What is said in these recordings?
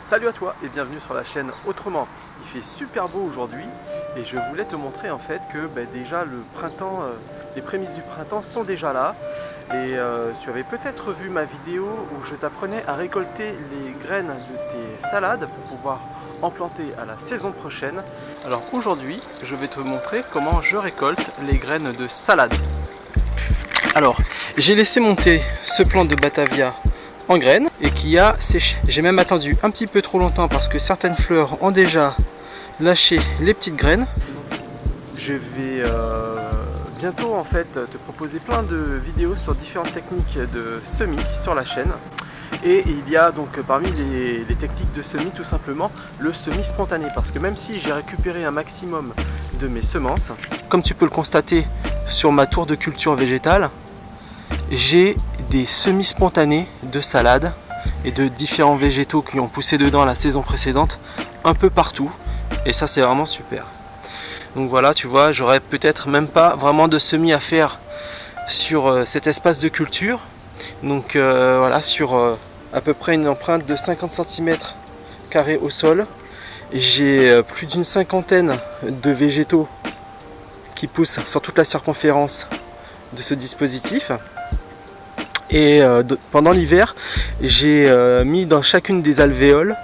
Salut à toi et bienvenue sur la chaîne Autrement. Il fait super beau aujourd'hui et je voulais te montrer en fait que déjà le printemps, les prémices du printemps sont déjà là. Et tu avais peut-être vu ma vidéo où je t'apprenais à récolter les graines de tes salades pour pouvoir en planter à la saison prochaine. Alors aujourd'hui, je vais te montrer comment je récolte les graines de salade. Alors, j'ai laissé monter ce plant de Batavia en graines et qui a séché. J'ai même attendu un petit peu trop longtemps parce que certaines fleurs ont déjà lâché les petites graines. Je vais bientôt en fait te proposer plein de vidéos sur différentes techniques de semis sur la chaîne. Et il y a donc parmi les techniques de semis tout simplement le semis spontané, parce que même si j'ai récupéré un maximum de mes semences, comme tu peux le constater sur ma tour de culture végétale, j'ai des semis spontanés de salade et de différents végétaux qui ont poussé dedans la saison précédente un peu partout, et ça c'est vraiment super. Donc voilà, tu vois, j'aurais peut-être même pas vraiment de semis à faire sur cet espace de culture. Donc voilà, sur à peu près une empreinte de 50 cm² au sol, j'ai plus d'une cinquantaine de végétaux qui poussent sur toute la circonférence de ce dispositif. Et pendant l'hiver, j'ai mis dans chacune des alvéoles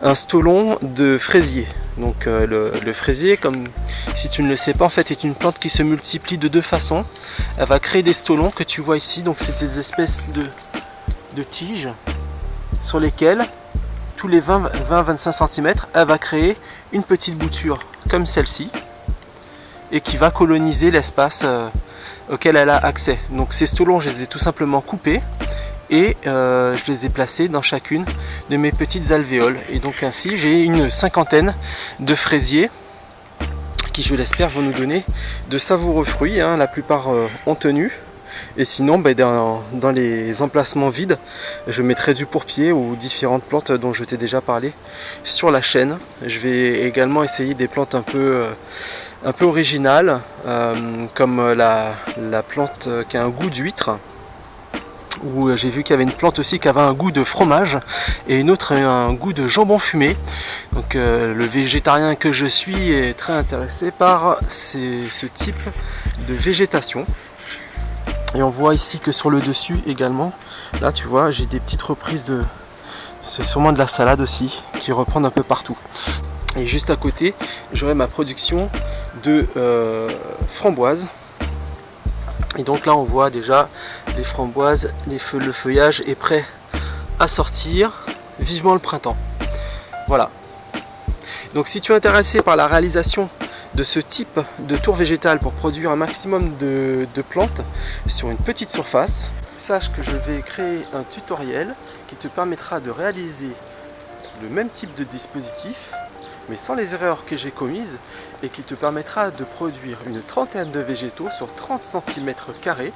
un stolon de fraisier. Donc le fraisier, comme si tu ne le sais pas, en fait est une plante qui se multiplie de deux façons. Elle va créer des stolons que tu vois ici, donc c'est des espèces de tiges sur lesquelles tous les 20-25 cm elle va créer une petite bouture comme celle-ci et qui va coloniser l'espace auquel elle a accès. Donc ces stolons, je les ai tout simplement coupés et je les ai placés dans chacune de mes petites alvéoles. Et donc ainsi j'ai une cinquantaine de fraisiers qui, je l'espère, vont nous donner de savoureux fruits, hein. La plupart ont tenu. Et sinon, dans les emplacements vides, je mettrai du pourpier ou différentes plantes dont je t'ai déjà parlé sur la chaîne. Je vais également essayer des plantes un peu originales, comme la plante qui a un goût d'huître, où j'ai vu qu'il y avait une plante aussi qui avait un goût de fromage et une autre un goût de jambon fumé. Donc le végétarien que je suis est très intéressé par ce type de végétation. Et on voit ici que sur le dessus également, là tu vois, j'ai des petites reprises de... C'est sûrement de la salade aussi, qui reprennent un peu partout. Et juste à côté, j'aurai ma production de framboises. Et donc là on voit déjà les framboises, le feuillage est prêt à sortir. Vivement le printemps. Voilà. Donc si tu es intéressé par la réalisation de ce type de tour végétale pour produire un maximum de plantes sur une petite surface, sache que je vais créer un tutoriel qui te permettra de réaliser le même type de dispositif mais sans les erreurs que j'ai commises, et qui te permettra de produire une trentaine de végétaux sur 30 cm²,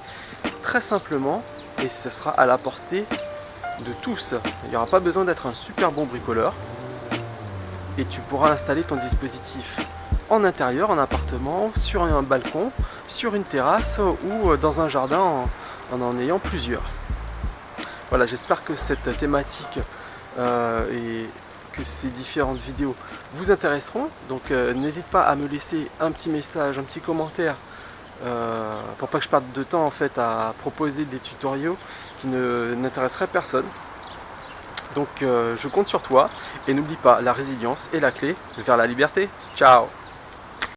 très simplement, et ce sera à la portée de tous. Il n'y aura pas besoin d'être un super bon bricoleur, et tu pourras installer ton dispositif en intérieur, en appartement, sur un balcon, sur une terrasse ou dans un jardin en ayant plusieurs. Voilà, j'espère que cette thématique et que ces différentes vidéos vous intéresseront. Donc n'hésite pas à me laisser un petit message, un petit commentaire pour pas que je perde de temps en fait à proposer des tutoriaux qui n'intéresseraient personne. Donc je compte sur toi et n'oublie pas, la résilience est la clé vers la liberté. Ciao!